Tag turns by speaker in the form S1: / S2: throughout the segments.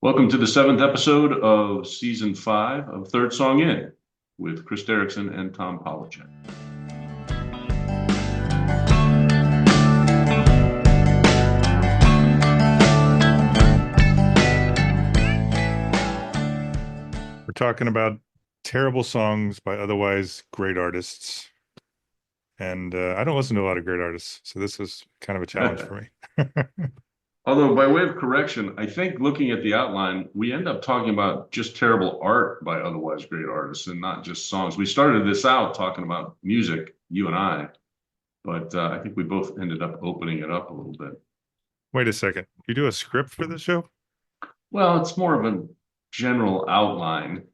S1: Welcome to the seventh episode of season 5 of Third Song In with Chris Derrickson and Tom Polachek.
S2: We're talking about terrible songs by otherwise great artists. And I don't listen to a lot of great artists, so this is kind of a challenge for me.
S1: Although, by way of correction, I think looking at the outline, we end up talking about just terrible art by otherwise great artists and not just songs. We started this out talking about music, you and I, but I think we both ended up opening it up a little bit.
S2: Wait a second. You do a script for the show?
S1: Well, it's more of a general outline.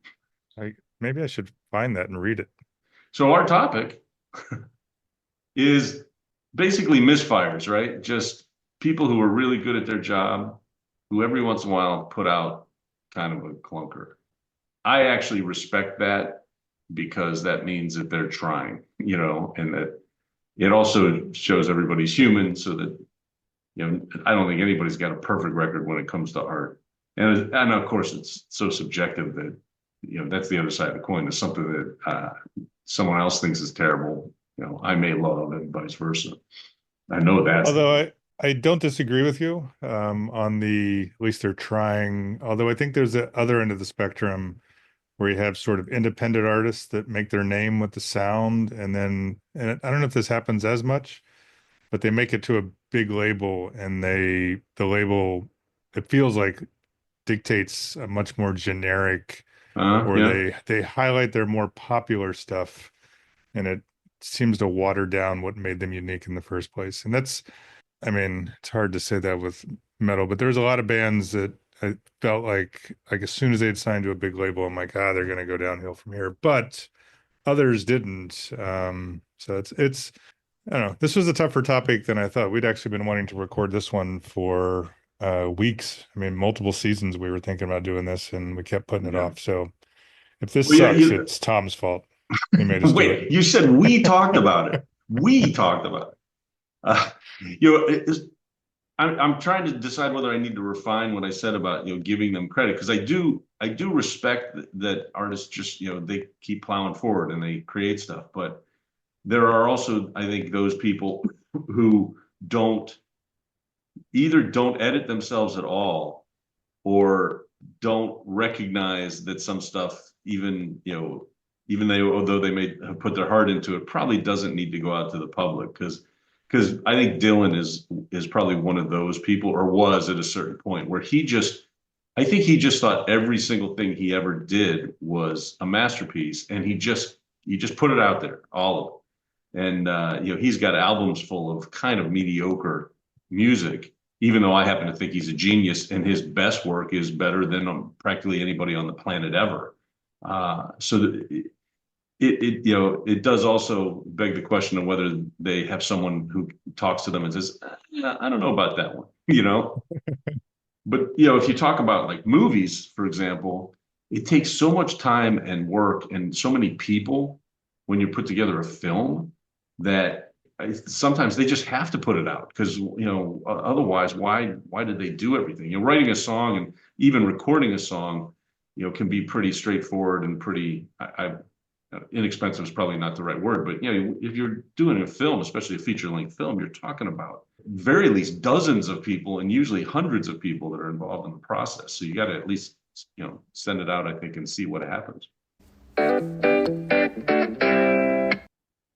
S2: Maybe I should find that and read it.
S1: So our topic is basically misfires, right? Just people who are really good at their job, who every once in a while put out kind of a clunker. I actually respect that because that means that they're trying, and that it also shows everybody's human so that, I don't think anybody's got a perfect record when it comes to art. And of course, it's so subjective that, that's the other side of the coin. Is something that someone else thinks is terrible, I may love, and vice versa. I know that.
S2: Although I don't disagree with you on at least they're trying. Although I think there's the other end of the spectrum where you have sort of independent artists that make their name with the sound. And I don't know if this happens as much, but they make it to a big label and the label, it feels like dictates a much more generic, or
S1: Yeah.
S2: they highlight their more popular stuff, and it seems to water down what made them unique in the first place. And it's hard to say that with metal, but there was a lot of bands that I felt like as soon as they'd signed to a big label, I'm like, they're going to go downhill from here. But others didn't. So it's I don't know. This was a tougher topic than I thought. We'd actually been wanting to record this one for weeks. Multiple seasons we were thinking about doing this, and we kept putting it off. So if this
S1: Well,
S2: sucks, it's Tom's fault. He made us do it.
S1: Wait, you said we talked about it. We talked about it. I'm trying to decide whether I need to refine what I said about giving them credit, because I do respect that artists just they keep plowing forward and they create stuff, but there are also, I think, those people who either don't edit themselves at all, or don't recognize that some stuff, although they may have put their heart into it, probably doesn't need to go out to the public. Because I think Dylan is probably one of those people, or was at a certain point, where I think he just thought every single thing he ever did was a masterpiece, and he just put it out there, all of it. And he's got albums full of kind of mediocre music, even though I happen to think he's a genius and his best work is better than practically anybody on the planet ever. So it does also beg the question of whether they have someone who talks to them and says, I don't know about that one, But if you talk about like movies, for example, it takes so much time and work and so many people when you put together a film that sometimes they just have to put it out, because otherwise, why did they do everything? Writing a song and even recording a song can be pretty straightforward and pretty inexpensive is probably not the right word, but if you're doing a film, especially a feature-length film, you're talking about very least dozens of people and usually hundreds of people that are involved in the process. So you got to at least send it out, I think, and see what happens.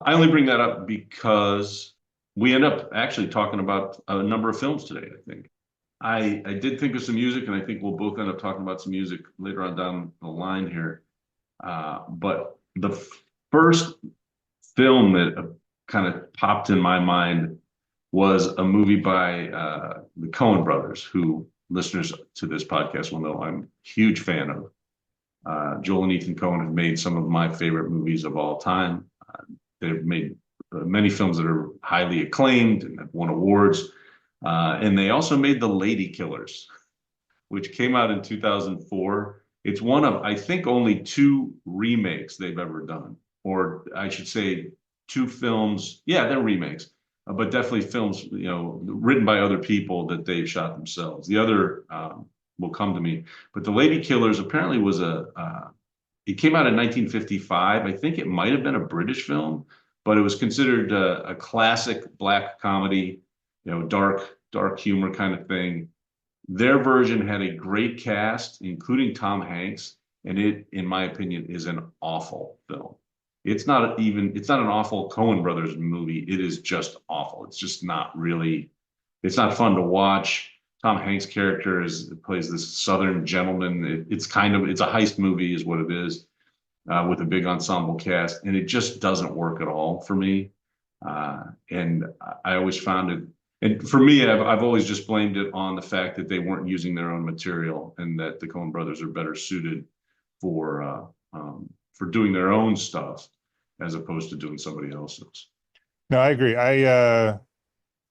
S1: I only bring that up because we end up actually talking about a number of films today, I think. I did think of some music, and I think we'll both end up talking about some music later on down the line here. But the first film that kind of popped in my mind was a movie by the Coen brothers, who listeners to this podcast will know I'm a huge fan of. Joel and Ethan Coen have made some of my favorite movies of all time. They've made many films that are highly acclaimed and have won awards. And they also made The Ladykillers, which came out in 2004. It's one of, I think, only 2 remakes they've ever done. Or I should say 2 films. Yeah, they're remakes, but definitely films, written by other people that they've shot themselves. The other will come to me. But the Lady Killers apparently was it came out in 1955. I think it might have been a British film, but it was considered a classic black comedy, dark humor kind of thing. Their version had a great cast, including Tom Hanks, and it, in my opinion, is an awful film. It's not an awful Coen Brothers movie. It is just awful. It's just not really, it's not fun to watch. Tom Hanks' character plays this Southern gentleman. It's it's a heist movie, is what it is, with a big ensemble cast, and it just doesn't work at all for me. And I always found it, and for me, I've always just blamed it on the fact that they weren't using their own material, and that the Coen Brothers are better suited for doing their own stuff as opposed to doing somebody else's.
S2: No, I agree. I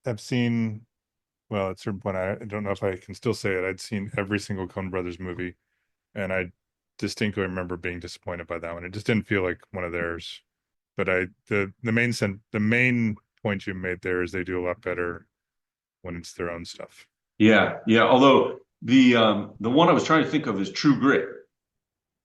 S2: have seen, well, at a certain point, I don't know if I can still say it. I'd seen every single Coen Brothers movie, and I distinctly remember being disappointed by that one. It just didn't feel like one of theirs. But the main point you made there is they do a lot better when it's their own stuff.
S1: Yeah, yeah. Although the one I was trying to think of is True Grit,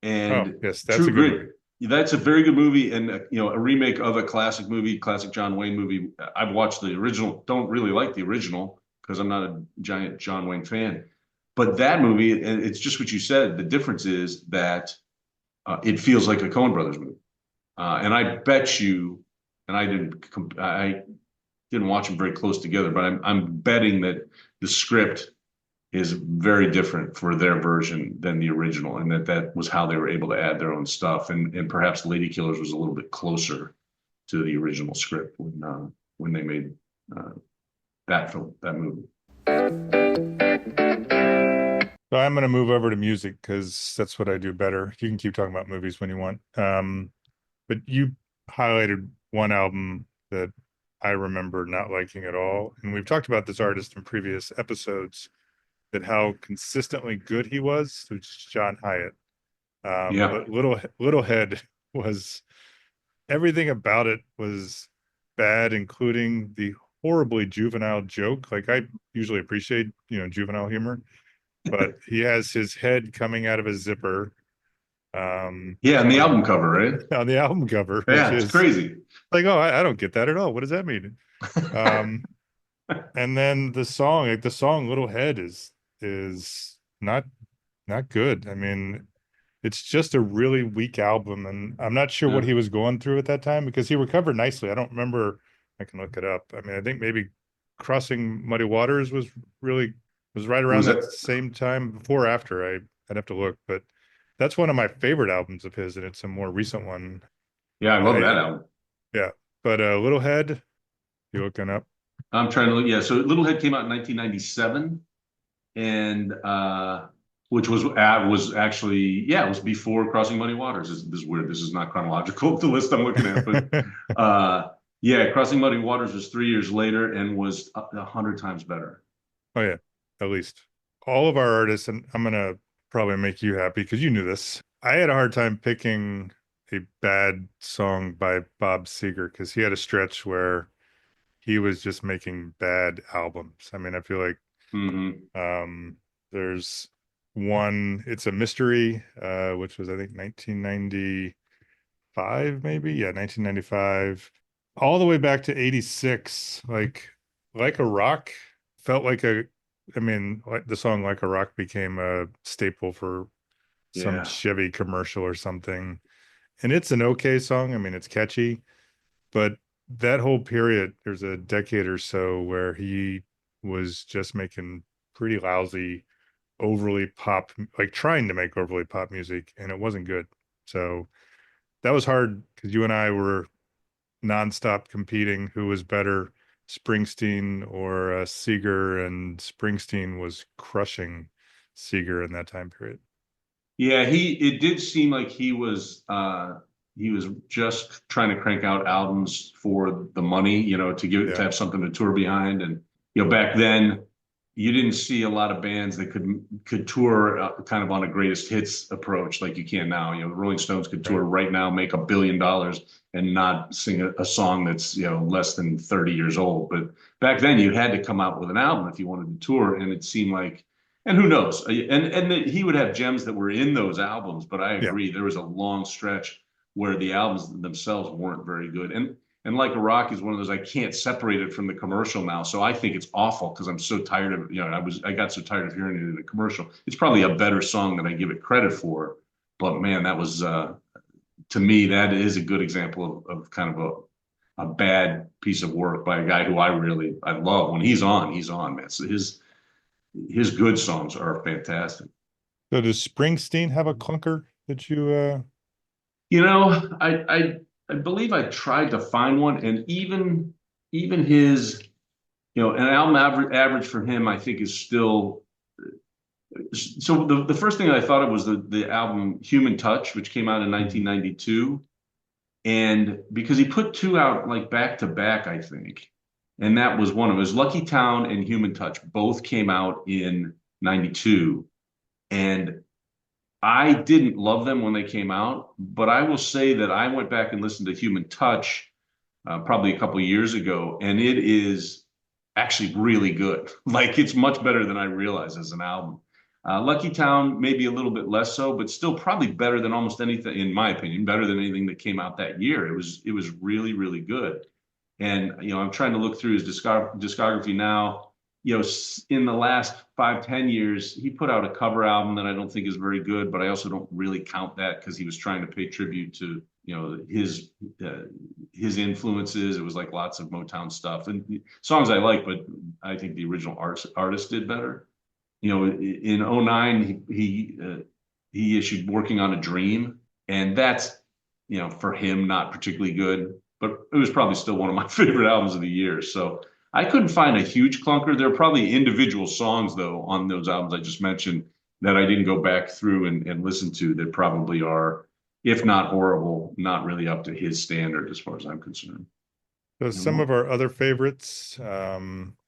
S1: and
S2: oh, yes, that's
S1: True
S2: a good
S1: Grit.
S2: movie.
S1: That's a very good movie, and a remake of a classic movie, classic John Wayne movie. I've watched the original. Don't really like the original because I'm not a giant John Wayne fan. But that movie, and it's just what you said. The difference is that it feels like a Coen Brothers movie, and I bet you, and I didn't watch them very close together, but I'm betting that the script is very different for their version than the original, and that was how they were able to add their own stuff, and perhaps Lady Killers was a little bit closer to the original script when they made that movie.
S2: So I'm going to move over to music because that's what I do better. You can keep talking about movies when you want. But you highlighted one album that I remember not liking at all. And we've talked about this artist in previous episodes, that how consistently good he was, which is John Hyatt.
S1: Yeah.
S2: But Little Head was, everything about it was bad, including the horribly juvenile joke. Like, I usually appreciate, juvenile humor, but he has his head coming out of a zipper.
S1: Yeah, on the album cover, right?
S2: On the album cover,
S1: Yeah,
S2: which
S1: it's
S2: is
S1: crazy.
S2: like, oh, I don't get that at all. What does that mean? And then the song Little Head is not good. I mean, it's just a really weak album, and I'm not sure what
S1: Yeah.
S2: he was going through at that time because he recovered nicely. I don't remember. I can look it up. I mean, I think maybe Crossing Muddy Waters was right around
S1: Was
S2: that
S1: that?
S2: same time, before or after. I'd have to look, but that's one of my favorite albums of his, and it's a more recent one.
S1: Yeah, I love that album.
S2: Yeah, but Little Head, you looking up?
S1: I'm trying to look. Yeah, so Little Head came out in 1997, and which was actually, yeah, it was before Crossing Muddy Waters. This is weird. This is not chronological, the list I'm looking at, but yeah, Crossing Muddy Waters was 3 years later and was 100 times better.
S2: Oh yeah, at least all of our artists, and I'm gonna probably make you happy because you knew this. I had a hard time picking a bad song by Bob Seger because he had a stretch where he was just making bad albums. I mean, I feel like there's one, It's a Mystery, which was I think 1995, maybe. Yeah, 1995. All the way back to 86. Like a Rock felt like I mean, like the song Like a Rock became a staple for some
S1: Yeah.
S2: Chevy commercial or something. And it's an okay song. I mean, it's catchy, but that whole period, there's a decade or so where he was just making pretty lousy, overly pop, like trying to make overly pop music, and it wasn't good. So that was hard because you and I were nonstop competing who was better, Springsteen or Seeger, and Springsteen was crushing Seeger in that time period.
S1: Yeah, it did seem like he was just trying to crank out albums for the money, to have something to tour behind. And back then you didn't see a lot of bands that could tour kind of on a greatest hits approach like you can now. The Rolling Stones could tour right now, make $1 billion and not sing a song that's less than 30 years old. But back then you had to come out with an album if you wanted to tour, and it seemed like And who knows? He would have gems that were in those albums, but I
S2: Yeah.
S1: agree there was a long stretch where the albums themselves weren't very good. And Like a Rock is one of those I can't separate it from the commercial now. So I think it's awful because I'm so tired of I got so tired of hearing it in a commercial. It's probably a better song than I give it credit for, but man, that was to me that is a good example of kind of a bad piece of work by a guy who I love. When he's on, man. So his good songs are fantastic.
S2: So does Springsteen have a clunker that you
S1: You know, I believe I tried to find one, and even his, an album average for him, I think is still. So the first thing I thought of was the album Human Touch, which came out in 1992, and because he put two out like back to back, I think, and that was one of his Lucky Town and Human Touch both came out in 92. And I didn't love them when they came out, but I will say that I went back and listened to Human Touch probably a couple of years ago, and it is actually really good. Like it's much better than I realized as an album. Lucky Town maybe a little bit less so, but still probably better than almost anything, in my opinion, better than anything that came out that year. It was really really good. And I'm trying to look through his discography now. In the last 5, 10 years, he put out a cover album that I don't think is very good, but I also don't really count that because he was trying to pay tribute to his influences. It was like lots of Motown stuff and songs I like, but I think the original artist did better. In '09, he issued Working on a Dream, and that's for him not particularly good, but it was probably still one of my favorite albums of the year. So I couldn't find a huge clunker. There are probably individual songs though on those albums I just mentioned that I didn't go back through and listen to that probably are, if not horrible, not really up to his standard as far as I'm concerned.
S2: so
S1: You
S2: some
S1: know,
S2: of our other favorites, I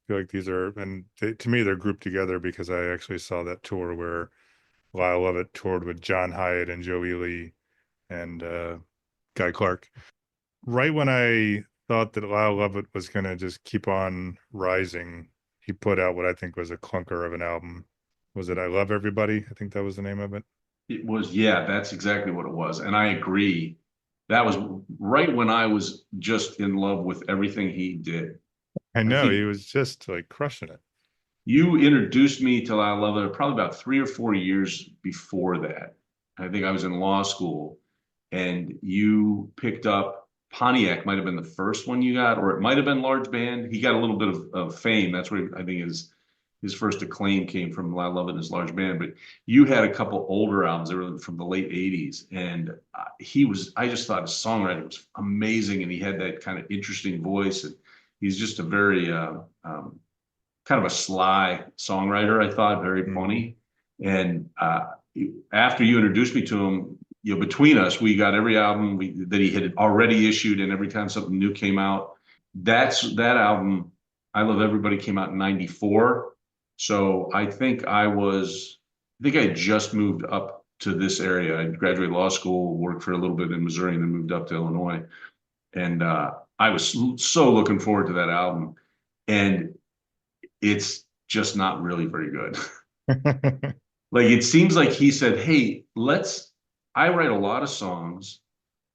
S2: feel like these are, and to me, they're grouped together because I actually saw that tour where Lyle Lovett toured with John Hyatt and Joe Ely and Guy Clark. Right when I thought that Lyle Lovett was going to just keep on rising, he put out what I think was a clunker of an album. Was it I Love Everybody? I think that was the name of it.
S1: it was, yeah, that's exactly what it was. And I agree. That was right when I was just in love with everything he did.
S2: I
S1: I
S2: know he
S1: think
S2: was just like crushing it.
S1: you introduced me to La Love probably about 3 or 4 years before that. I think I was in law school and you picked up Pontiac, might have been the first one you got, or it might have been Large Band. He got a little bit of fame. That's where I think his first acclaim came from, La Love and his Large Band. But you had a couple older albums that were from the late 80s. And I just thought his songwriting was amazing. And he had that kind of interesting voice. And he's just a very, kind of a sly songwriter, I thought, very
S2: Mhm.
S1: funny. And after you introduced me to him, between us, we got every album that he had already issued, and every time something new came out, that album, I Love Everybody, came out in '94. So I think I had just moved up to this area. I graduated law school, worked for a little bit in Missouri, and then moved up to Illinois. And I was so looking forward to that album. And it's just not really very good. Like it seems like he said, "Hey, I write a lot of songs.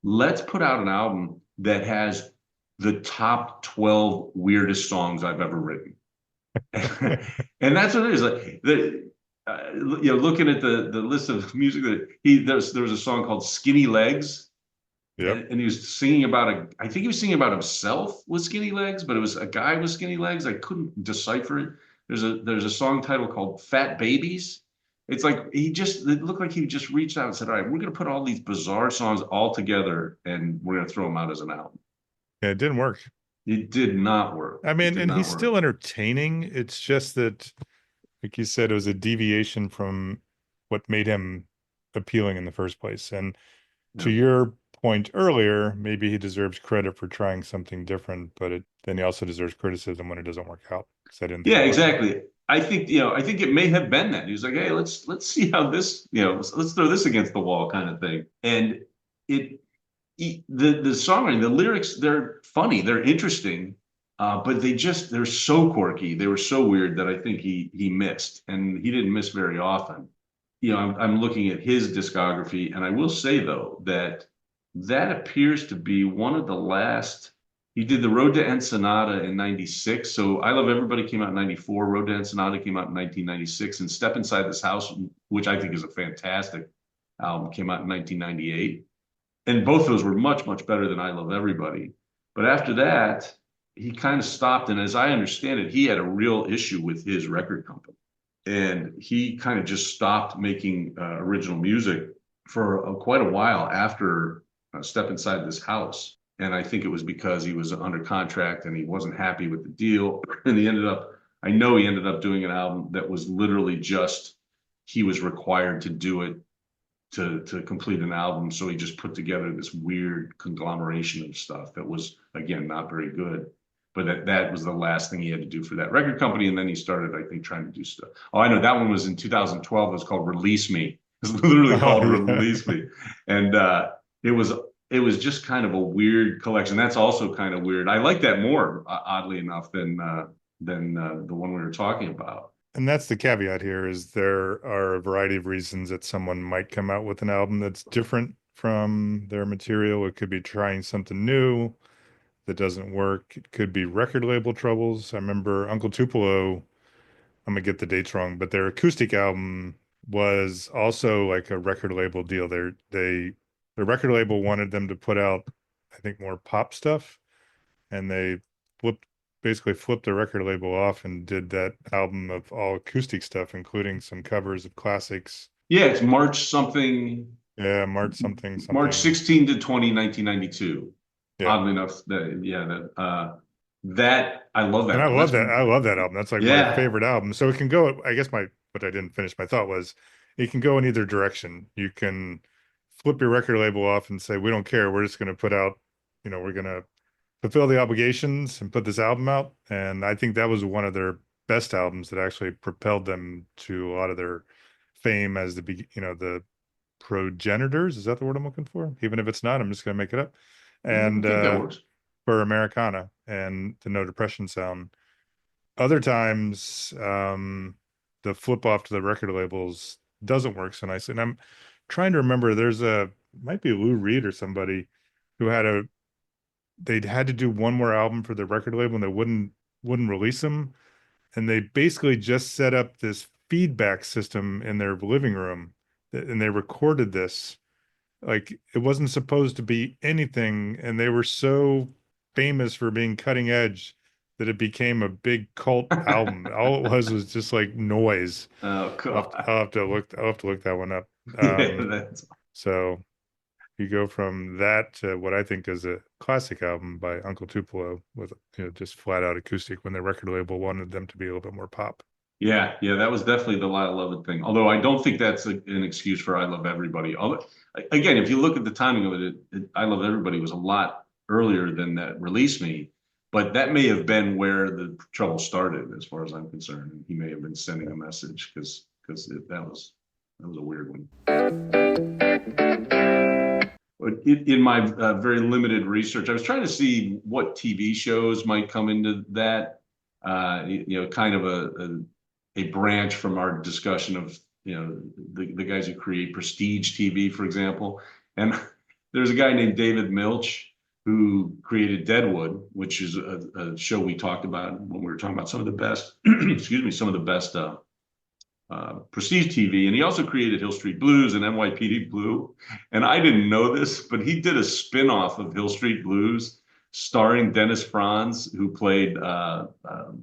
S1: Let's put out an album that has the top 12 weirdest songs I've ever written." And that's what it is. Like looking at the list of music that there was a song called Skinny Legs,
S2: Yep.
S1: and he was singing about I think he was singing about himself with skinny legs, but it was a guy with skinny legs. I couldn't decipher it. There's a song title called Fat Babies. It's like it looked like he just reached out and said, "All right, we're gonna put all these bizarre songs all together and we're gonna throw them out as an album."
S2: Yeah, it didn't work.
S1: It did not work.
S2: I
S1: It
S2: mean,
S1: did
S2: and he's
S1: not work.
S2: still entertaining. It's just that, like you said, it was a deviation from what made him appealing in the first place. And to
S1: Yeah.
S2: your point earlier, maybe he deserves credit for trying something different, but then he also deserves criticism when it doesn't work out because I didn't think
S1: Yeah,
S2: it worked out.
S1: exactly. I think it may have been that. He was like, "Hey, let's see how this, let's throw this against the wall," kind of thing. And it the songwriting, the lyrics, they're funny, they're interesting, But they're so quirky. They were so weird that I think he missed, and he didn't miss very often. I'm looking at his discography, and I will say though that that appears to be one of the last. He did the Road to Ensenada in '96. So I Love Everybody came out in '94. Road to Ensenada came out in 1996, and Step Inside This House, which I think is a fantastic album, came out in 1998. And both those were much, much better than I Love Everybody. But after that, he kind of stopped. And as I understand it, he had a real issue with his record company. And he kind of just stopped making original music for quite a while after Step Inside This House. And I think it was because he was under contract and he wasn't happy with the deal. And I know he ended up doing an album that was literally just, he was required to do it to complete an album. So he just put together this weird conglomeration of stuff that was, again, not very good. But that was the last thing he had to do for that record company. And then he started, I think, trying to do stuff. Oh, I know that one was in 2012. It was called Release Me. It was literally called Release Me. And it was just kind of a weird collection. That's also kind of weird. I like that more, oddly enough, than the one we were talking about.
S2: And that's the caveat here is there are a variety of reasons that someone might come out with an album that's different from their material. It could be trying something new that doesn't work. It could be record label troubles. I remember Uncle Tupelo, I'm gonna get the dates wrong, but their acoustic album was also like a record label deal. The record label wanted them to put out, I think, more pop stuff, and they basically flipped the record label off and did that album of all acoustic stuff, including some covers of classics.
S1: Yeah, it's March something.
S2: Yeah, March something
S1: March
S2: something.
S1: 16 to 20, 1992.
S2: Yeah.
S1: Oddly enough, that I love that.
S2: And I love that. I love that album. That's like my
S1: Yeah.
S2: favorite album. So it can go, I guess what I didn't finish my thought was it can go in either direction. You can flip your record label off and say, we don't care. We're just going to put out, we're going to fulfill the obligations and put this album out. And I think that was one of their best albums that actually propelled them to a lot of their fame as the progenitors. Is that the word I'm looking for? Even if it's not, I'm just going to make it up. And
S1: I think that works.
S2: for Americana and the No Depression sound. Other times, the flip off to the record labels doesn't work so nicely. And I'm trying to remember, might be Lou Reed or somebody who they'd had to do one more album for the record label and they wouldn't release them. And they basically just set up this feedback system in their living room and they recorded this. Like it wasn't supposed to be anything. And they were so famous for being cutting edge that it became a big cult album. All it was just like noise.
S1: Oh God.
S2: I'll have to look that one up.
S1: Yeah,
S2: So you go from that to what I think is a classic album by Uncle Tupelo with just flat out acoustic when the record label wanted them to be a little bit more pop.
S1: yeah, that was definitely the Lyle Lovett thing. Although I don't think that's an excuse for I Love Everybody. Again, if you look at the timing of it, I Love Everybody was a lot earlier than that Release Me, but that may have been where the trouble started, as far as I'm concerned. And he may have been sending a message because that was a weird one. But in my very limited research, I was trying to see what TV shows might come into that. Kind of a branch from our discussion of the guys who create prestige TV, for example. And there's a guy named David Milch who created Deadwood, which is a show we talked about when we were talking about some of the best, excuse me, some of the best prestige TV. And he also created Hill Street Blues and NYPD Blue. And I didn't know this, but he did a spin-off of Hill Street Blues starring Dennis Franz, who played, what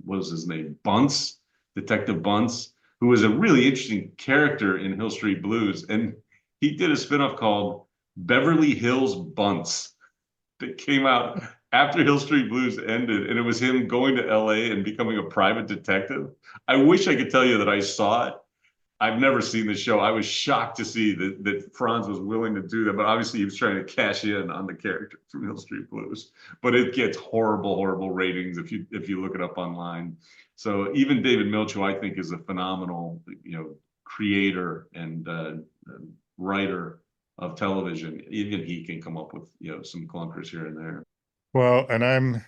S1: was his name? Bunce, Detective Bunce, who was a really interesting character in Hill Street Blues. And he did a spinoff called Beverly Hills Bunce that came out after Hill Street Blues ended. And it was him going to LA and becoming a private detective. I wish I could tell you that I saw it. I've never seen the show. I was shocked to see that Franz was willing to do that, but obviously he was trying to cash in on the character from Hill Street Blues. But it gets horrible, horrible ratings if you look it up online. So even David Milch, who I think is a phenomenal, creator and writer of television, even he can come up with some clunkers here and there.
S2: Well, and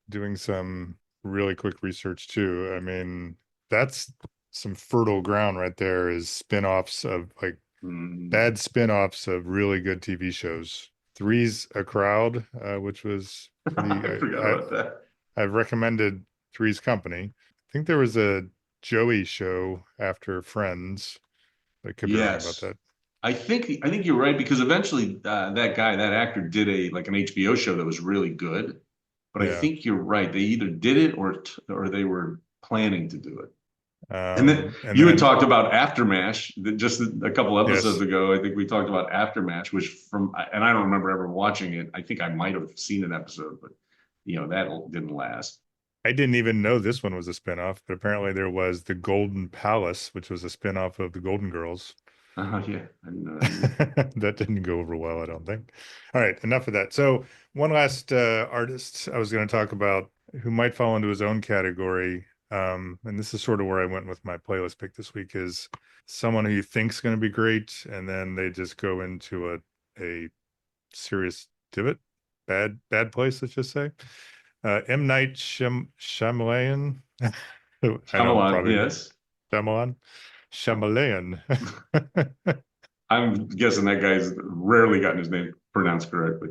S2: doing some really quick research too. I mean, that's some fertile ground right there, is spin-offs of like
S1: Mm,
S2: bad spin-offs of really good TV shows. Three's a Crowd, which was pretty.
S1: I forgot about that.
S2: I've recommended Three's Company. I think there was a Joey show after Friends. I could be wrong about
S1: Yes.
S2: that.
S1: I think you're right because eventually that actor did a like an HBO show that was really good. But I
S2: Yeah.
S1: think you're right. They either did it or they were planning to do it. And then
S2: And
S1: you had
S2: then
S1: talked about Aftermath just a couple episodes
S2: yes,
S1: ago. I think we talked about Aftermath, which and I don't remember ever watching it. I think I might have seen an episode, but that didn't last.
S2: I didn't even know this one was a spinoff, but apparently there was The Golden Palace, which was a spinoff of The Golden Girls.
S1: Yeah, I didn't know that either.
S2: That didn't go over well, I don't think. All right, enough of that. So, one last artist I was going to talk about who might fall into his own category, and this is sort of where I went with my playlist pick this week, is someone who you think's going to be great, and then they just go into a serious divot, bad place, let's just say. M. Night Shyamalan. I know I'm
S1: Shyamalan,
S2: probably
S1: yes.
S2: Shyamalan. Shyamalan.
S1: I'm guessing that guy's rarely gotten his name pronounced correctly.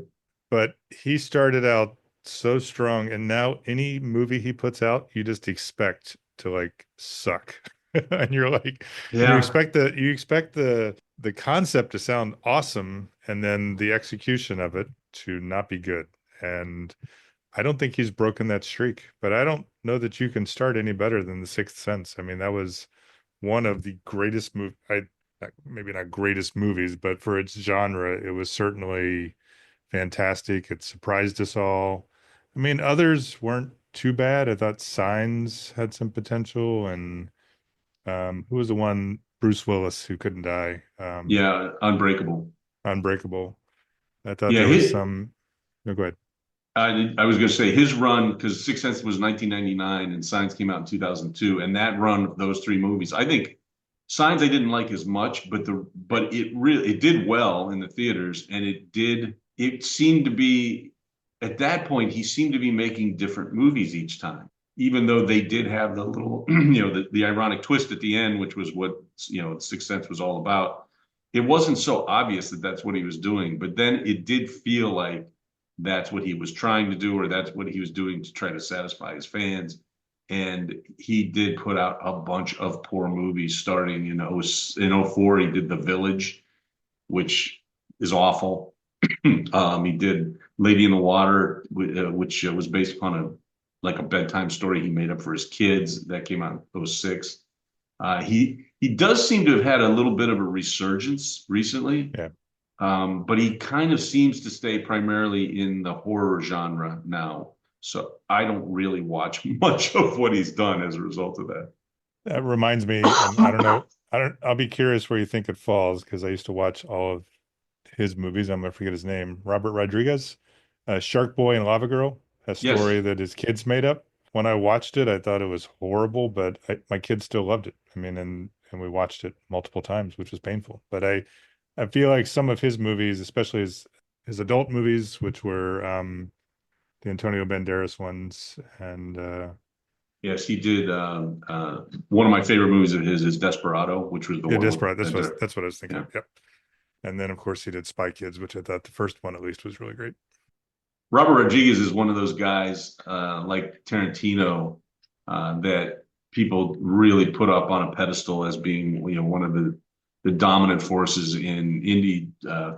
S2: But he started out so strong, and now any movie he puts out, you just expect to like suck. And you're like, and
S1: Yeah.
S2: you expect the concept to sound awesome, and then the execution of it to not be good. And I don't think he's broken that streak, but I don't know that you can start any better than The Sixth Sense. I mean, that was one of the greatest maybe not greatest movies, but for its genre, it was certainly fantastic. It surprised us all. I mean, others weren't too bad. I thought Signs had some potential, and who was the one, Bruce Willis, who couldn't die?
S1: Yeah, Unbreakable.
S2: Unbreakable. I thought
S1: Yeah,
S2: there was some. No, go ahead.
S1: I was going to say his run because Sixth Sense was 1999 and Signs came out in 2002, and that run of those three movies, I think Signs I didn't like as much, but it did well in the theaters, and it seemed to be at that point he seemed to be making different movies each time, even though they did have the little the ironic twist at the end, which was what Sixth Sense was all about. It wasn't so obvious that that's what he was doing, but then it did feel like that's what he was trying to do, or that's what he was doing to try to satisfy his fans. And he did put out a bunch of poor movies starting in 04. He did The Village, which is awful. He did Lady in the Water, which was based upon a bedtime story he made up for his kids. That came out in 06. He does seem to have had a little bit of a resurgence recently.
S2: Yeah.
S1: But he kind of seems to stay primarily in the horror genre now. So I don't really watch much of what he's done as a result of that.
S2: That reminds me, and I don't know, I'll be curious where you think it falls, because I used to watch all of his movies. I'm gonna forget his name. Robert Rodriguez, Shark Boy and Lava Girl, a
S1: Yes.
S2: story that his kids made up. When I watched it, I thought it was horrible, but my kids still loved it. I mean, and we watched it multiple times, which was painful. But I feel like some of his movies, especially his adult movies, which were the Antonio Banderas ones, and
S1: Yes, he did. One of my favorite movies of his is Desperado, which was the
S2: yeah,
S1: one with
S2: Desperate. That's what I was thinking
S1: yeah.
S2: of. Yep. And then of course he did Spy Kids, which I thought the first one at least was really great.
S1: Robert Rodriguez is one of those guys like Tarantino that people really put up on a pedestal as being one of the dominant forces in indie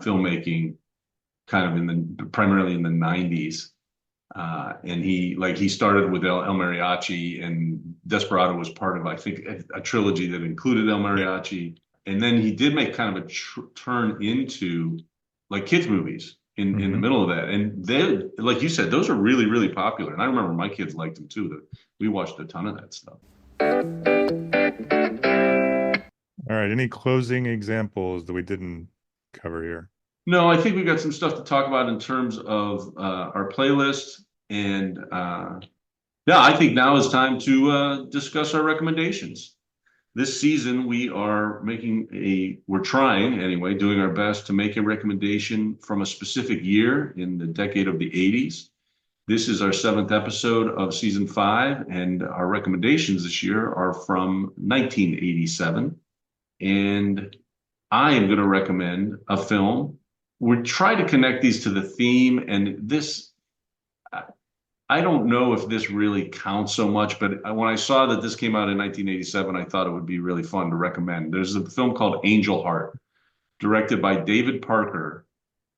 S1: filmmaking, kind of primarily in the 90s. And he started with El Mariachi, and Desperado was part of, I think, a trilogy that included El
S2: Yeah.
S1: Mariachi. And then he did make kind of a turn into like kids movies in the
S2: Mm-hmm.
S1: middle of that. And they, like you said, those are really, really popular. And I remember my kids liked them too. That we watched a ton of that stuff.
S2: All right. Any closing examples that we didn't cover here?
S1: No, I think we've got some stuff to talk about in terms of our playlist. And yeah, I think now is time to discuss our recommendations. This season, we're trying anyway, doing our best to make a recommendation from a specific year in the decade of the 80s. This is our seventh episode of season five, and our recommendations this year are from 1987. And I am going to recommend a film. We try to connect these to the theme, and this, I don't know if this really counts so much, but when I saw that this came out in 1987, I thought it would be really fun to recommend. There's a film called Angel Heart, directed by David Parker.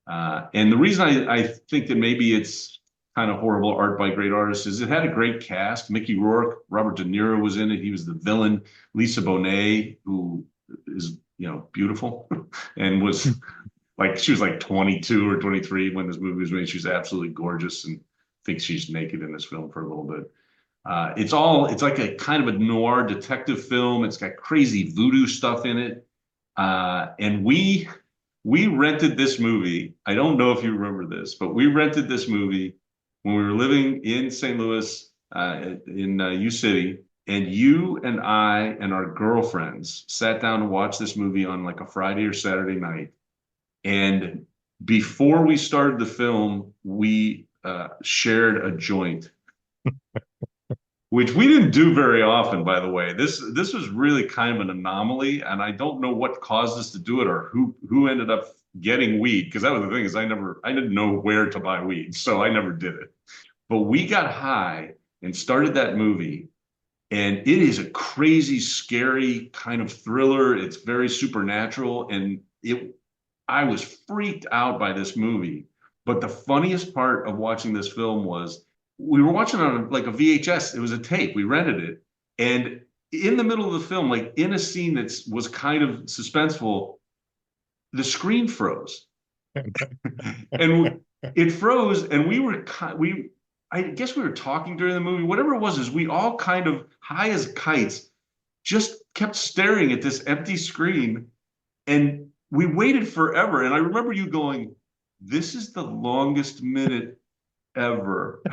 S1: And the reason I think that maybe it's kind of horrible art by great artists is it had a great cast. Mickey Rourke, Robert De Niro was in it. He was the villain. Lisa Bonet, who is, beautiful and was like, she was like 22 or 23 when this movie was made. She was absolutely gorgeous and thinks she's naked in this film for a little bit. It's like a kind of a noir detective film. It's got crazy voodoo stuff in it. And we rented this movie. I don't know if you remember this, but we rented this movie when we were living in St. Louis, in U City, and you and I and our girlfriends sat down to watch this movie on like a Friday or Saturday night. And before we started the film, we shared a joint, which we didn't do very often, by the way. This was really kind of an anomaly, and I don't know what caused us to do it or who ended up getting weed, because that was the thing is I didn't know where to buy weed, so I never did it. But we got high and started that movie, and it is a crazy, scary kind of thriller. It's very supernatural, and it I was freaked out by this movie. But the funniest part of watching this film was we were watching on like a VHS. It was a tape. We rented it, and in the middle of the film, like in a scene that was kind of suspenseful, the screen froze, and it froze, and we I guess we were talking during the movie. Whatever it was, is we all kind of high as kites just kept staring at this empty screen, and we waited forever. And I remember you going, "This is the longest minute ever."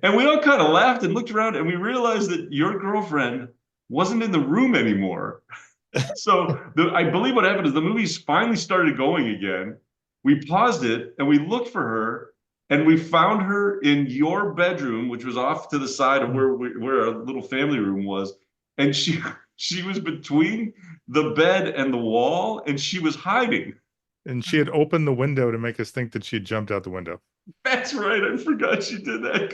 S1: And we all kind of laughed and looked around, and we realized that your girlfriend wasn't in the room anymore. So I believe what happened is the movie finally started going again. We paused it and we looked for her, and we found her in your bedroom, which was off to the side of where our little family room was. And she was between the bed and the wall, and she was hiding.
S2: And she had opened the window to make us think that she had jumped out the window.
S1: That's right. I forgot she did that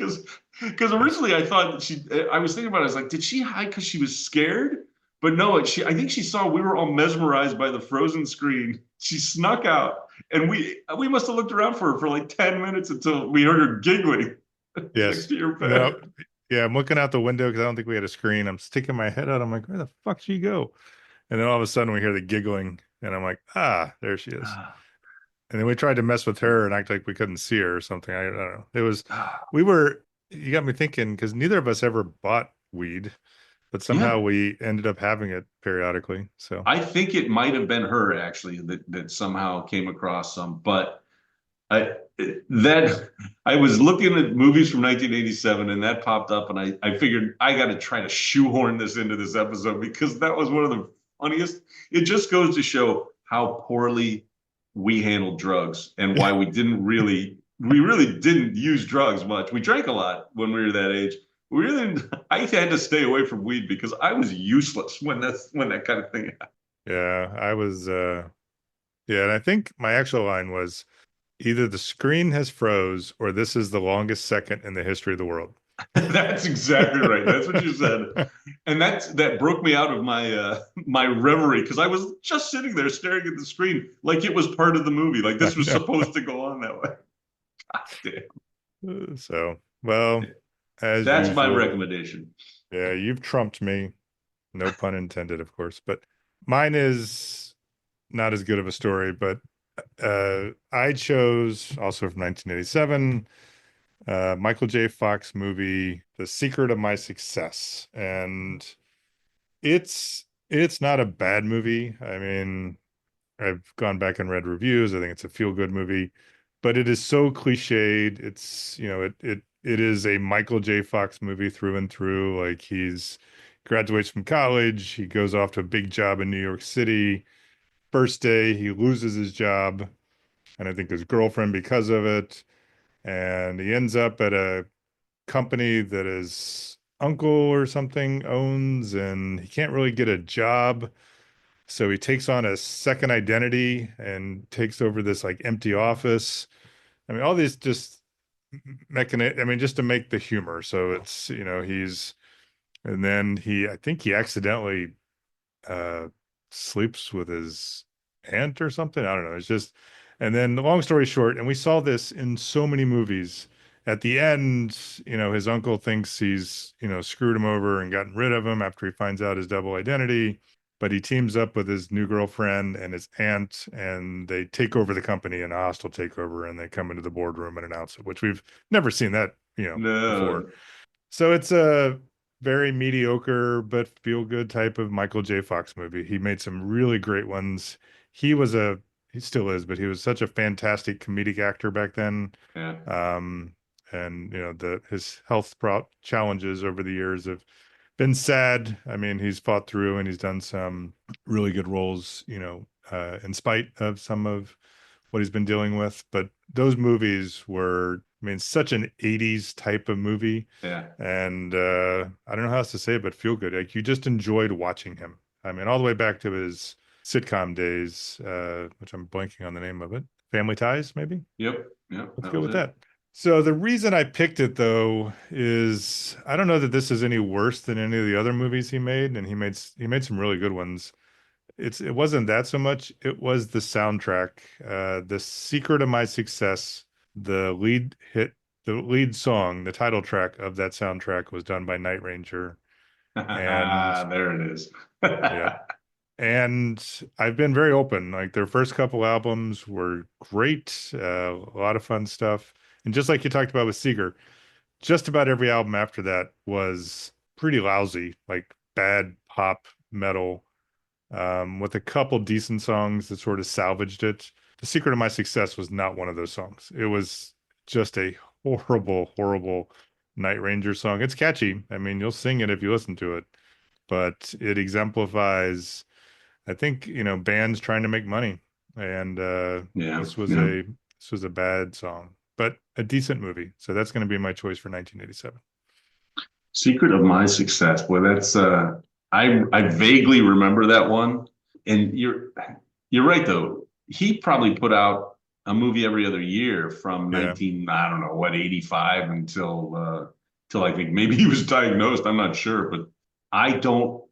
S1: because originally I thought that I was thinking about it. I was like, did she hide because she was scared? But no, I think she saw we were all mesmerized by the frozen screen. She snuck out, and we must have looked around for her for like 10 minutes until we heard her giggling next
S2: Yes.
S1: to your bed.
S2: No. Yeah, I'm looking out the window because I don't think we had a screen. I'm sticking my head out. I'm like, where the fuck she go? And then all of a sudden we hear the giggling, and I'm like, there she is. And then we tried to mess with her and act like we couldn't see her or something. I don't know. You got me thinking because neither of us ever bought weed, but somehow
S1: Yeah,
S2: we ended up having it periodically. So,
S1: I think it might have been her actually that somehow came across some, but I that I was looking at movies from 1987 and that popped up, and I figured I got to try to shoehorn this into this episode because that was one of the funniest. It just goes to show how poorly we handled drugs and why we really didn't use drugs much. We drank a lot when we were that age. We really I had to stay away from weed because I was useless when that kind of thing happened.
S2: yeah, I was, yeah. And I think my actual line was either the screen has froze or this is the longest second in the history of the world.
S1: That's exactly right. That's what you said. And that broke me out of my reverie because I was just sitting there staring at the screen like it was part of the movie, like
S2: I
S1: this was
S2: know.
S1: supposed to go on that way. God damn.
S2: So, well, as
S1: That's my
S2: usual,
S1: recommendation.
S2: yeah, you've trumped me. No pun intended, of course. But mine is not as good of a story, but I chose also from 1987, Michael J. Fox movie, The Secret of My Success. And it's not a bad movie. I mean, I've gone back and read reviews. I think it's a feel-good movie, but it is so cliched. It's, it is a Michael J. Fox movie through and through. Like he's graduates from college, he goes off to a big job in New York City. First day, he loses his job, and I think his girlfriend because of it. and he ends up at a company that his uncle or something owns, and he can't really get a job. So he takes on a second identity and takes over this like empty office. I mean, all these just I mean, just to make the humor. So it's, and then I think he accidentally uh sleeps with his aunt or something. I don't know. It's just, and then the long story short, and we saw this in so many movies. At the end, his uncle thinks he's, screwed him over and gotten rid of him after he finds out his double identity. But he teams up with his new girlfriend and his aunt, and they take over the company in a hostile takeover, and they come into the boardroom and announce it, which we've never seen that, before.
S1: No.
S2: So it's a very mediocre but feel good type of Michael J. Fox movie. He made some really great ones. He was he still is, but he was such a fantastic comedic actor back then.
S1: Yeah.
S2: Um, and his health challenges over the years have been sad. I mean, he's fought through and he's done some really good roles, in spite of some of what he's been dealing with. But those movies were, I mean, such an 80s type of movie.
S1: Yeah.
S2: And I don't know how else to say it, but feel good. Like you just enjoyed watching him. I mean, all the way back to his sitcom days, which I'm blanking on the name of it. Family Ties, maybe?
S1: Yep. Yep.
S2: Let's
S1: That
S2: go
S1: was
S2: with
S1: it.
S2: that. So the reason I picked it though is I don't know that this is any worse than any of the other movies he made, and he made some really good ones. It wasn't that so much. It was the soundtrack. The secret of my success, the lead hit, the lead song, the title track of that soundtrack was done by Night Ranger. And
S1: There it is.
S2: yeah, and I've been very open. Like their first couple albums were great, a lot of fun stuff. And just like you talked about with Seeger, just about every album after that was pretty lousy, like bad pop metal, with a couple decent songs that sort of salvaged it. The Secret of My Success was not one of those songs. It was just a horrible, horrible Night Ranger song. It's catchy. I mean, you'll sing it if you listen to it, but it exemplifies, I think, bands trying to make money. And
S1: Yeah.
S2: this was
S1: Yeah.
S2: a bad song, but a decent movie. So that's going to be my choice for 1987.
S1: Secret of My Success. Boy, that's I vaguely remember that one. And you're right though. He probably put out a movie every other year from
S2: Yeah.
S1: 19, I don't know, what, 85 till I think maybe he was diagnosed. I'm not sure, but I don't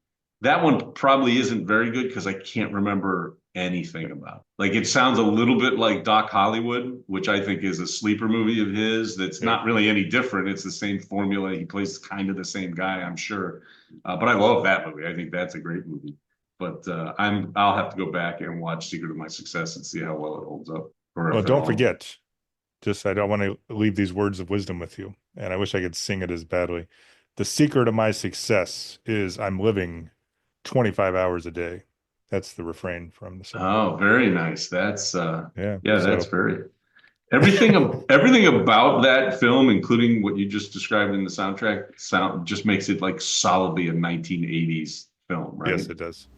S1: that one probably isn't very good because I can't remember anything about it. Like it sounds a little bit like Doc Hollywood, which I think is a sleeper movie of his that's
S2: Yep.
S1: not really any different. It's the same formula. He plays kind of the same guy, I'm sure. But I love that movie. I think that's a great movie. But I'll have to go back and watch Secret of My Success and see how well it holds up, or
S2: Well,
S1: if at
S2: don't
S1: all.
S2: forget, just I don't want to leave these words of wisdom with you, and I wish I could sing it as badly. The secret of my success is I'm living 25 hours a day. That's the refrain from the song.
S1: Oh, very nice. That's
S2: Yeah.
S1: yeah, that's
S2: So,
S1: very everything about that film, including what you just described in the soundtrack, sound just makes it like solidly a 1980s film, right?
S2: yes, it does.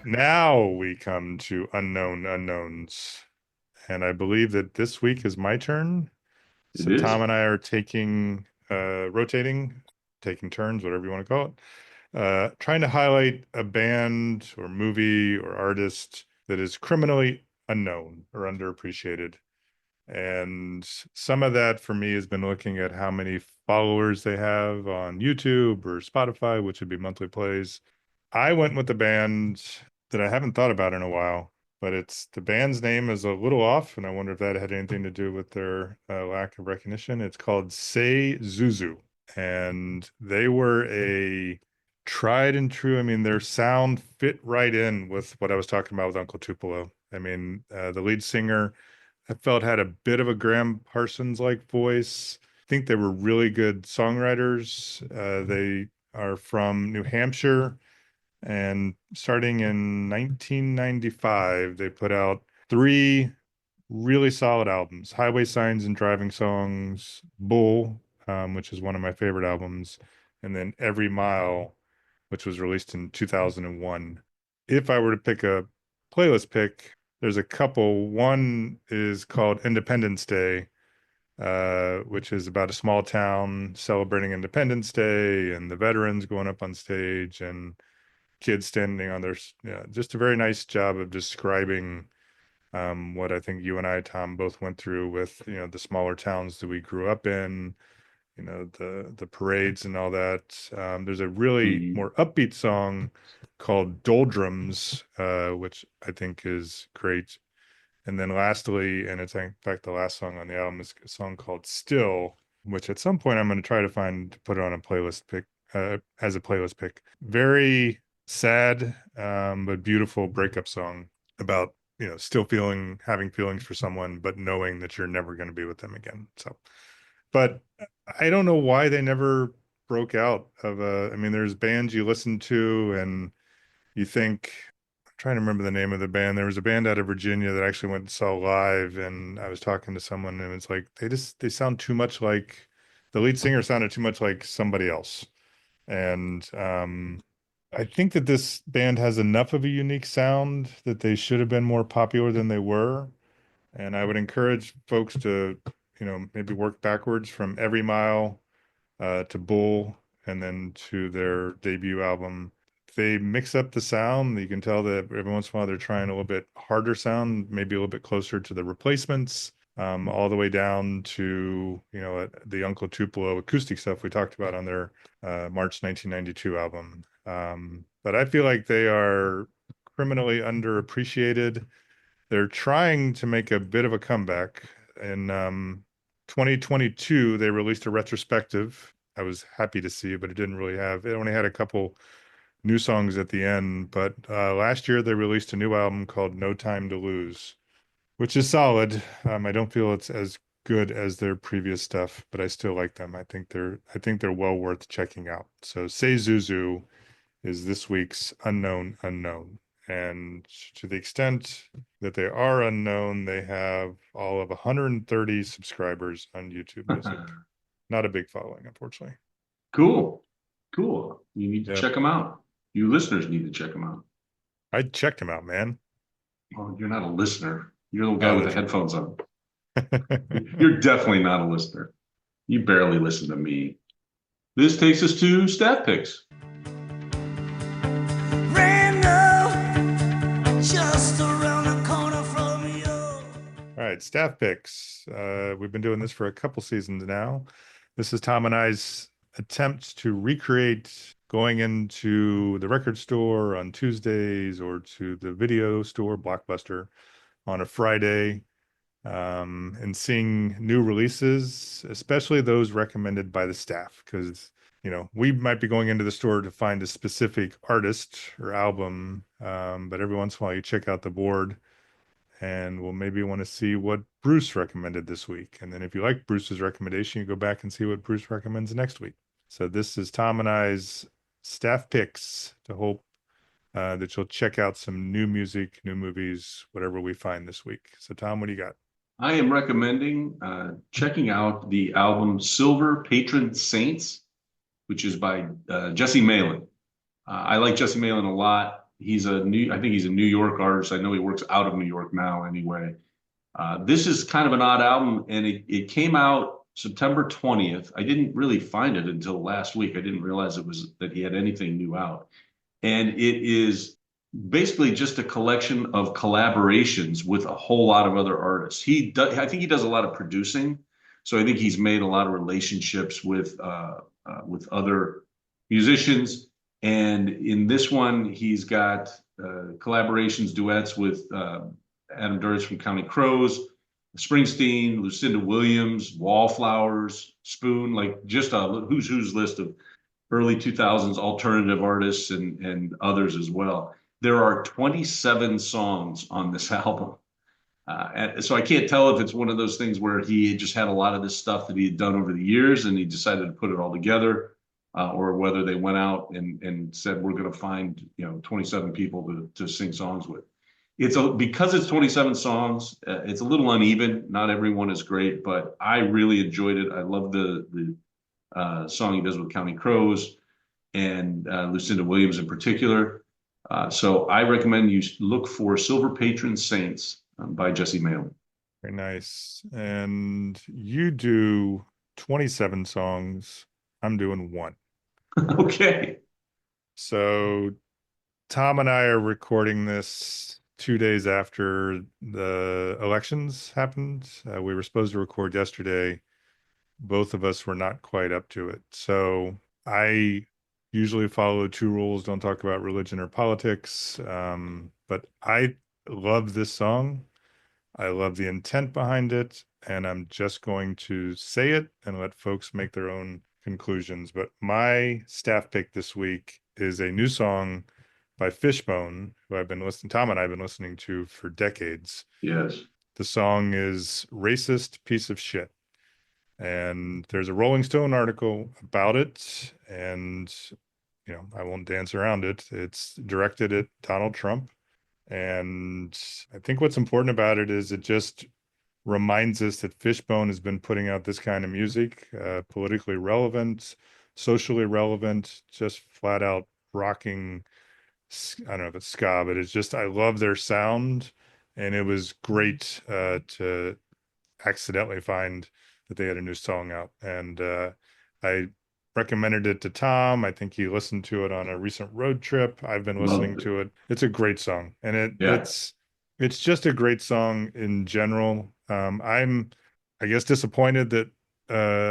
S2: Now we come to unknown unknowns. And I believe that this week is my turn.
S1: It
S2: So Tom
S1: is.
S2: and I are rotating, taking turns, whatever you want to call it, trying to highlight a band or movie or artist that is criminally unknown or underappreciated. And some of that for me has been looking at how many followers they have on YouTube or Spotify, which would be monthly plays. I went with the band that I haven't thought about in a while, but the band's name is a little off, and I wonder if that had anything to do with their lack of recognition. It's called Say Zuzu, and they were a tried and true. I mean, their sound fit right in with what I was talking about with Uncle Tupelo. I mean, the lead singer I felt had a bit of a Graham Parsons like voice. I think they were really good songwriters. They are from New Hampshire, and starting in 1995, they put out three really solid albums: Highway Signs and Driving Songs, Bull, which is one of my favorite albums, and then Every Mile, which was released in 2001. If I were to pick a playlist pick, There's a couple. One is called Independence Day, which is about a small town celebrating Independence Day and the veterans going up on stage and kids standing on their, yeah, just a very nice job of describing what I think you and I, Tom, both went through with, the smaller towns that we grew up in, the parades and all that. There's a really
S1: Mhm.
S2: more upbeat song called Doldrums, which I think is great. And then lastly, and it's in fact the last song on the album, is a song called Still, which at some point I'm going to try to find to put it on a playlist pick, as a playlist pick. Very sad, but beautiful breakup song about, still having feelings for someone, but knowing that you're never going to be with them again. So, but I don't know why they never broke out of I mean, there's bands you listen to and you think, I'm trying to remember the name of the band. There was a band out of Virginia that actually went and saw live, and I was talking to someone, and it's like they sound too much like the lead singer sounded too much like somebody else. And I think that this band has enough of a unique sound that they should have been more popular than they were. And I would encourage folks to, maybe work backwards from Every Mile to Bull and then to their debut album. They mix up the sound. You can tell that every once in a while they're trying a little bit harder sound, maybe a little bit closer to the Replacements, all the way down to, the Uncle Tupelo acoustic stuff we talked about on their March 1992 album. But I feel like they are criminally underappreciated. They're trying to make a bit of a comeback. In 2022, they released a retrospective. I was happy to see, but it only had a couple new songs at the end. But last year, they released a new album called No Time to Lose, which is solid. I don't feel it's as good as their previous stuff, but I still like them. I think they're well worth checking out. So Say Zuzu is this week's Unknown Unknown. And to the extent that they are unknown, they have all of 130 subscribers on YouTube Music. Not a big following, unfortunately.
S1: Cool. Cool. You need to
S2: Yep.
S1: check them out. You listeners need to check them out.
S2: I checked him out, man.
S1: Oh, you're not a listener. You're the guy
S2: Oh,
S1: with the
S2: that's
S1: headphones on.
S2: right.
S1: You're definitely not a listener. You barely listen to me. This takes us to staff picks.
S3: Just around the corner from you.
S2: All right, staff picks. We've been doing this for a couple seasons now. This is Tom and I's attempt to recreate going into the record store on Tuesdays or to the video store, Blockbuster, on a Friday, and seeing new releases, especially those recommended by the staff, because we might be going into the store to find a specific artist or album, but every once in a while you check out the board and we'll maybe want to see what Bruce recommended this week. And then if you like Bruce's recommendation, you go back and see what Bruce recommends next week. So this is Tom and I's staff picks to hope that you'll check out some new music, new movies, whatever we find this week. So Tom, what do you got?
S1: I am recommending checking out the album Silver Patron Saints, which is by Jesse Malin. I like Jesse Malin a lot. I think he's a New York artist. I know he works out of New York now anyway. This is kind of an odd album, and it came out September 20th. I didn't really find it until last week. I didn't realize that he had anything new out. And it is basically just a collection of collaborations with a whole lot of other artists. I think he does a lot of producing. So I think he's made a lot of relationships with other musicians. And in this one, he's got collaborations, duets with Adam Duritz from Counting Crows, Springsteen, Lucinda Williams, Wallflowers, Spoon, like just a who's list of early 2000s alternative artists and others as well. There are 27 songs on this album. And so I can't tell if it's one of those things where he just had a lot of this stuff that he had done over the years and he decided to put it all together, or whether they went out and said, we're going to find 27 people to sing songs with. Because it's 27 songs, it's a little uneven. Not everyone is great, but I really enjoyed it. I love the song he does with Counting Crows and Lucinda Williams in particular. So I recommend you look for Silver Patron Saints by Jesse Malin.
S2: Very nice. And you do 27 songs. I'm doing one.
S1: Okay.
S2: So Tom and I are recording this 2 days after the elections happened. We were supposed to record yesterday. Both of us were not quite up to it. So I usually follow two rules: don't talk about religion or politics. But I love this song. I love the intent behind it, and I'm just going to say it and let folks make their own conclusions. But my staff pick this week is a new song by Fishbone, who Tom and I have been listening to for decades.
S1: Yes.
S2: The song is Racist Piece of Shit. And there's a Rolling Stone article about it. And, I won't dance around it. It's directed at Donald Trump. And I think what's important about it is it just reminds us that Fishbone has been putting out this kind of music, politically relevant, socially relevant, just flat out rocking. I don't know if it's ska, but it's just, I love their sound. And it was great to accidentally find that they had a new song out. And I recommended it to Tom. I think he listened to it on a recent road trip. I've been listening
S1: Loved it.
S2: to it. It's a great song, and
S1: Yeah.
S2: it's just a great song in general. I'm, I guess, disappointed that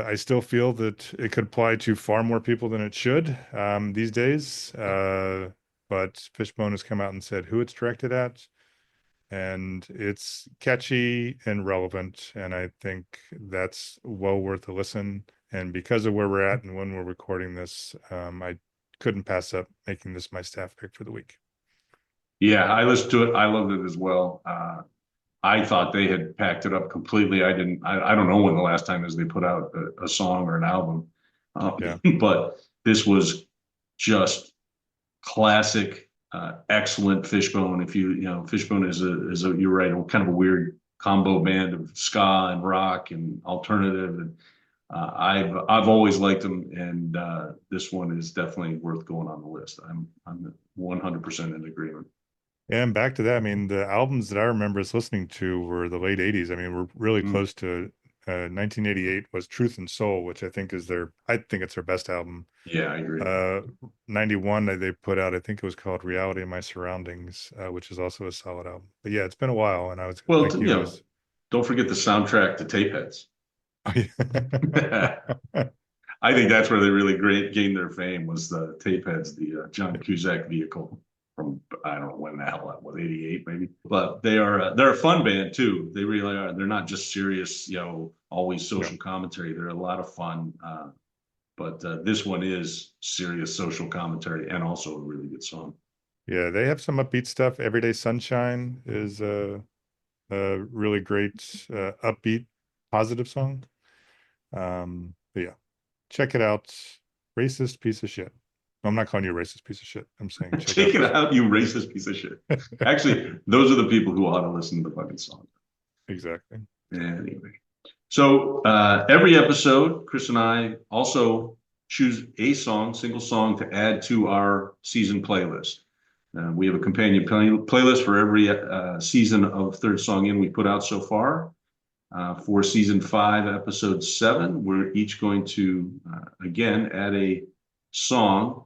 S2: I still feel that it could apply to far more people than it should these days. But Fishbone has come out and said who it's directed at, and it's catchy and relevant, and I think that's well worth a listen. And because of where we're at and when we're recording this, I couldn't pass up making this my staff pick for the week.
S1: Yeah, I listened to it. I loved it as well. I thought they had packed it up completely. I don't know when the last time is they put out a song or an album.
S2: Yeah.
S1: But this was just classic, excellent Fishbone. If Fishbone is you're right, kind of a weird combo band of ska and rock and alternative. And I've always liked them, and this one is definitely worth going on the list. I'm 100% in agreement.
S2: And back to that, I mean, the albums that I remember us listening to were the late 80s. I mean, we're really close to 1988 was Truth and Soul, which I think it's their best album.
S1: Yeah, I agree.
S2: 91 they put out, I think it was called Reality of My Surroundings, which is also a solid album. But yeah, it's been a while, and I was
S1: Well,
S2: thinking
S1: don't forget the soundtrack to Tapeheads.
S2: Oh, yeah.
S1: I think that's where they really gained their fame, was the Tapeheads, the John Cusack vehicle from, I don't know when the hell that was, 88 maybe. But they're a fun band too. They really are. They're not just serious, always social commentary. They're a lot of fun. But this one is serious social commentary and also a really good song.
S2: Yeah, they have some upbeat stuff. Everyday Sunshine is a really great, upbeat, positive song. But yeah, check it out. Racist Piece of Shit. I'm not calling you a racist piece of shit. I'm saying
S1: check it out, you racist piece of shit. Actually, those are the people who ought to listen to the fucking song.
S2: Exactly.
S1: Anyway, so every episode, Chris and I also choose a single song to add to our season playlist. We have a companion playlist for every season of Third Song In we put out so far. For season 5, episode 7, we're each going to, again, add a song.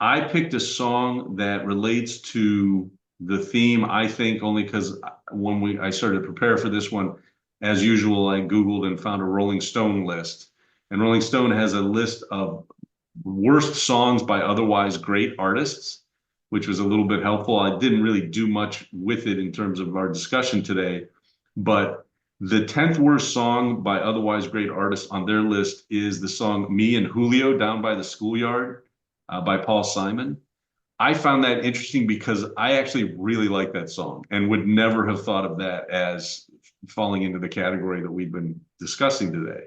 S1: I picked a song that relates to the theme, I think, only because when I started to prepare for this one, as usual, I Googled and found a Rolling Stone list. And Rolling Stone has a list of worst songs by otherwise great artists, which was a little bit helpful. I didn't really do much with it in terms of our discussion today, but the 10th worst song by otherwise great artists on their list is the song Me and Julio, Down by the Schoolyard, by Paul Simon. I found that interesting because I actually really like that song and would never have thought of that as falling into the category that we've been discussing today.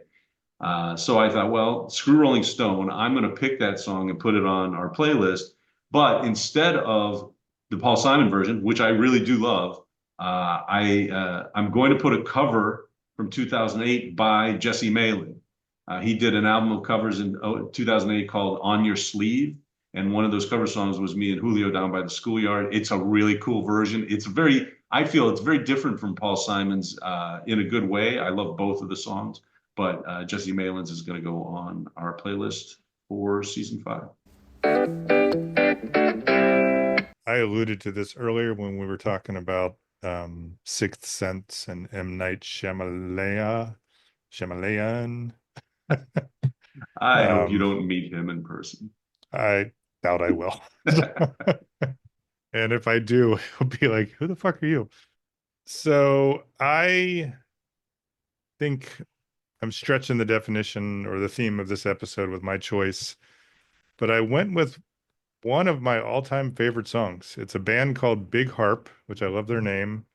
S1: So I thought, well, screw Rolling Stone. I'm going to pick that song and put it on our playlist. But instead of the Paul Simon version, which I really do love, I'm going to put a cover from 2008 by Jesse Malin. He did an album of covers in 2008 called On Your Sleeve, And one of those cover songs was me and Julio down by the schoolyard. It's a really cool version. I feel it's very different from Paul Simon's in a good way. I love both of the songs, but Jesse Malin's is going to go on our playlist for season 5.
S2: I alluded to this earlier when we were talking about Sixth Sense and M. Night Shyamalan.
S1: I hope you don't meet him in person.
S2: I doubt I will. And if I do, he'll be like, who the fuck are you? So I think I'm stretching the definition or the theme of this episode with my choice, but I went with one of my all-time favorite songs. It's a band called Big Harp, which I love their name.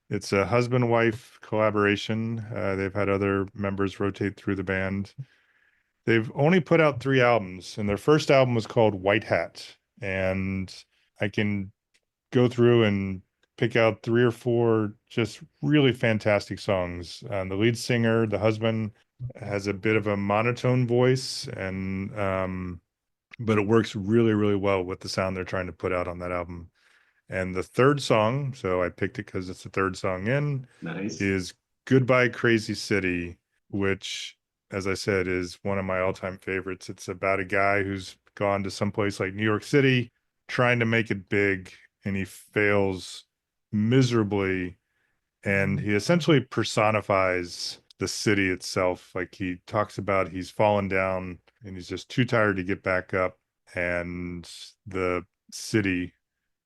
S2: It's a husband-wife collaboration. They've had other members rotate through the band. They've only put out 3 albums, and their first album was called White Hat. And I can go through and pick out 3 or 4 just really fantastic songs. The lead singer, the husband, has a bit of a monotone voice, and but it works really, really well with the sound they're trying to put out on that album. And the third song, so I picked it because it's the third song in,
S1: Nice.
S2: is Goodbye Crazy City, which, as I said, is one of my all-time favorites. It's about a guy who's gone to someplace like New York City, trying to make it big, and he fails miserably. And he essentially personifies the city itself. Like, he talks about he's fallen down and he's just too tired to get back up. And the city,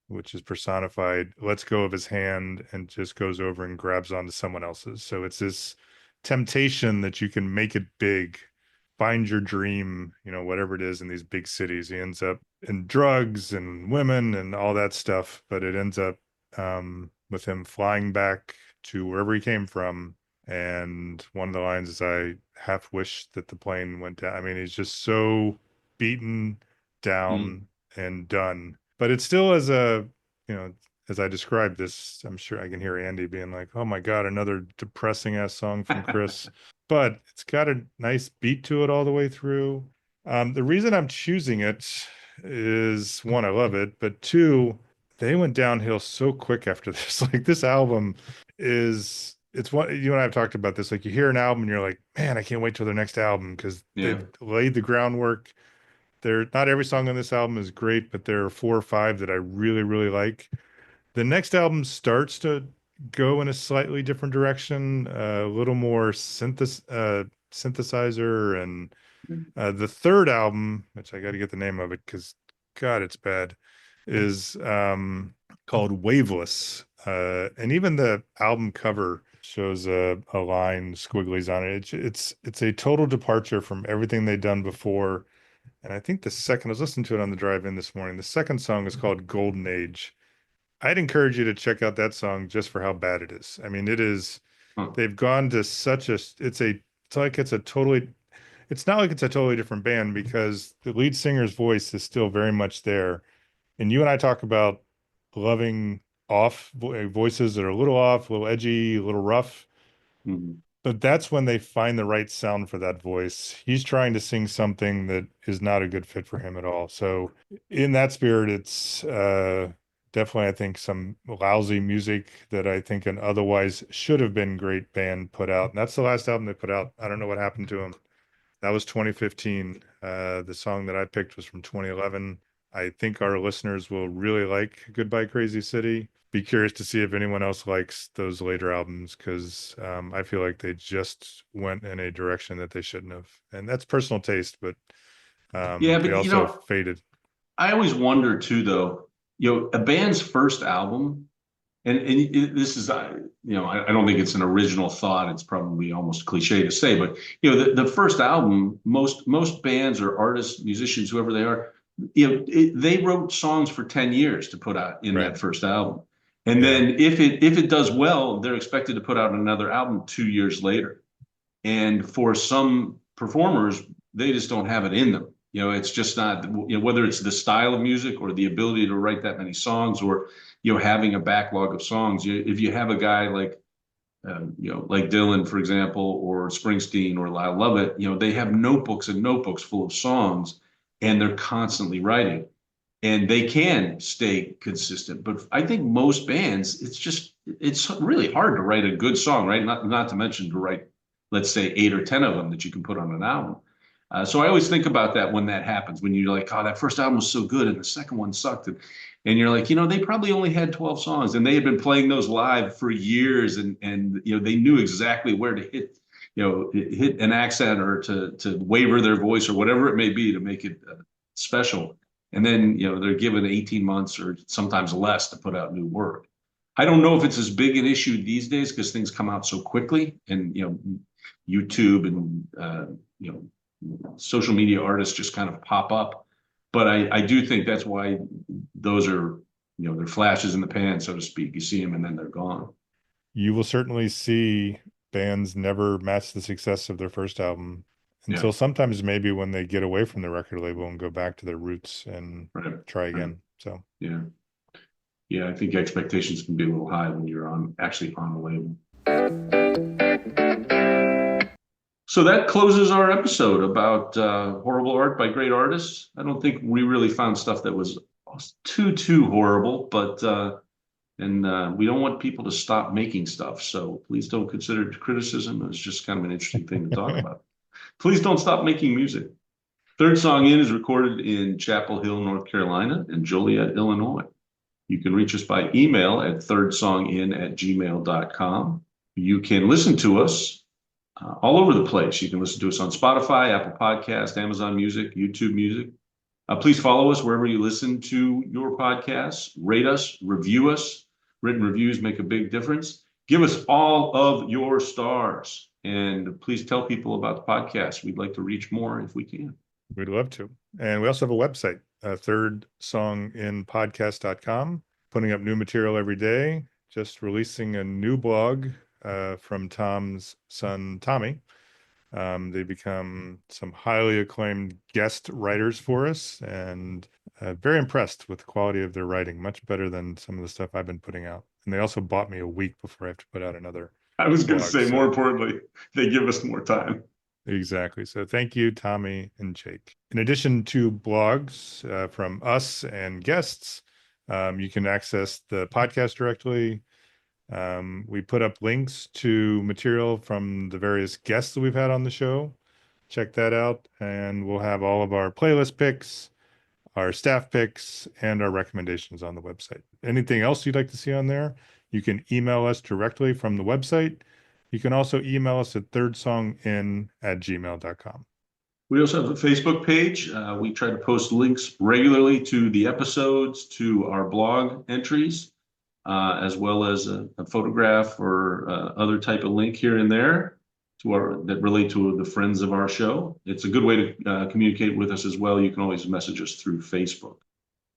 S2: which is personified, lets go of his hand and just goes over and grabs onto someone else's. So it's this temptation that you can make it big, find your dream, whatever it is in these big cities. He ends up in drugs and women and all that stuff, but it ends up with him flying back to wherever he came from. And one of the lines is, I half wish that the plane went down. I mean, he's just so beaten down and done. But it's still as I described this, I'm sure I can hear Andy being like, oh my God, another depressing ass song from Chris. But it's got a nice beat to it all the way through. The reason I'm choosing it is, 1, I love it, but 2, they went downhill so quick after this. Like, this album it's what you and I have talked about this. Like, you hear an album and you're like, man, I can't wait till their next album, because they've laid the groundwork. Not every song on this album is great, but there are 4 or 5 that I really, really like. The next album starts to go in a slightly different direction, a little more synthesizer. And the third album, which I got to get the name of it because, God, it's bad, is called Waveless. And even the album cover shows a line, squigglies on it. It's a total departure from everything they've done before. And I think I was listening to it on the drive in this morning. The second song is called Golden Age. I'd encourage you to check out that song just for how bad it is. I mean, it is, they've gone to it's not like it's a totally different band, because the lead singer's voice is still very much there. And you and I talk about loving voices that are a little off, a little edgy, a little rough.
S1: Mm-hmm.
S2: But that's when they find the right sound for that voice. He's trying to sing something that is not a good fit for him at all. So in that spirit, it's definitely, I think, some lousy music that I think an otherwise should have been great band put out. And that's the last album they put out. I don't know what happened to them. That was 2015. The song that I picked was from 2011. I think our listeners will really like Goodbye Crazy City. Be curious to see if anyone else likes those later albums, because I feel like they just went in a direction that they shouldn't have. And that's personal taste, but they also faded.
S1: I always wonder too, though, a band's first album, and this is, I don't think it's an original thought. It's probably almost cliche to say, but the first album, most bands or artists, musicians, whoever they are, they wrote songs for 10 years to put out in that first album. And then if it does well, they're expected to put out another album 2 years later. And for some performers, they just don't have it in them. It's just not, whether it's the style of music or the ability to write that many songs, or, having a backlog of songs. If you have a guy like Dylan, for example, or Springsteen or Lyle Lovett, they have notebooks and notebooks full of songs. and they're constantly writing. And they can stay consistent. But I think most bands, it's really hard to write a good song, right? Not to mention to write, let's say, 8 or 10 of them that you can put on an album. So I always think about that when that happens, when you're like, oh, that first album was so good and the second one sucked. And you're like, they probably only had 12 songs and they had been playing those live for years. And they knew exactly where to hit an accent or to waver their voice or whatever it may be to make it special. And then, they're given 18 months or sometimes less to put out new work. I don't know if it's as big an issue these days because things come out so quickly and, YouTube and, social media artists just kind of pop up. But I do think that's why those are, they're flashes in the pan, so to speak. You see them and then they're gone.
S2: You will certainly see bands never match the success of their first album until sometimes maybe when they get away from the record label and go back to their roots and try again. So
S1: yeah, I think expectations can be a little high when you're actually on the label. So that closes our episode about horrible art by great artists. I don't think we really found stuff that was too horrible, but we don't want people to stop making stuff. So please don't consider it criticism. It's just kind of an interesting thing to talk about. Please don't stop making music. Third Song In is recorded in Chapel Hill, North Carolina, and Joliet, Illinois. You can reach us by email at thirdsongin@gmail.com. You can listen to us all over the place. You can listen to us on Spotify, Apple Podcast, Amazon Music, YouTube Music. Please follow us wherever you listen to your podcasts. Rate us, review us. Written reviews make a big difference. Give us all of your stars. And please tell people about the podcast. We'd like to reach more if we can.
S2: We'd love to. And we also have a website, thirdsonginpodcast.com, putting up new material every day. Just releasing a new blog from Tom's son, Tommy. They become some highly acclaimed guest writers for us and very impressed with the quality of their writing, much better than some of the stuff I've been putting out. And they also bought me a week before I have to put out another.
S1: I was going to say, more importantly, they give us more time.
S2: Exactly. So thank you, Tommy and Jake. In addition to blogs from us and guests, you can access the podcast directly. We put up links to material from the various guests that we've had on the show. Check that out. And we'll have all of our playlist picks, our staff picks, and our recommendations on the website. Anything else you'd like to see on there, you can email us directly from the website. You can also email us at thirdsongin@gmail.com.
S1: We also have a Facebook page. We try to post links regularly to the episodes, to our blog entries, as well as a photograph or other type of link here and there that relate to the friends of our show. It's a good way to communicate with us as well. You can always message us through Facebook.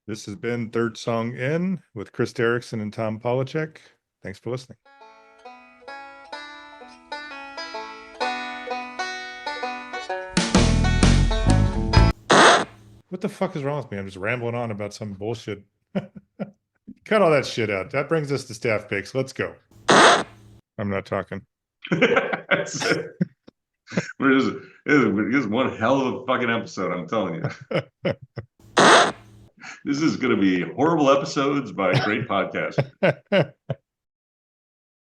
S2: This has been Third Song In with Chris Derrickson and Tom Polachek. Thanks for listening. What the fuck is wrong with me? I'm just rambling on about some bullshit. Cut all that shit out. That brings us to staff picks. Let's go. I'm not talking.
S1: This is one hell of a fucking episode, I'm telling you. This is going to be horrible episodes by great podcasts.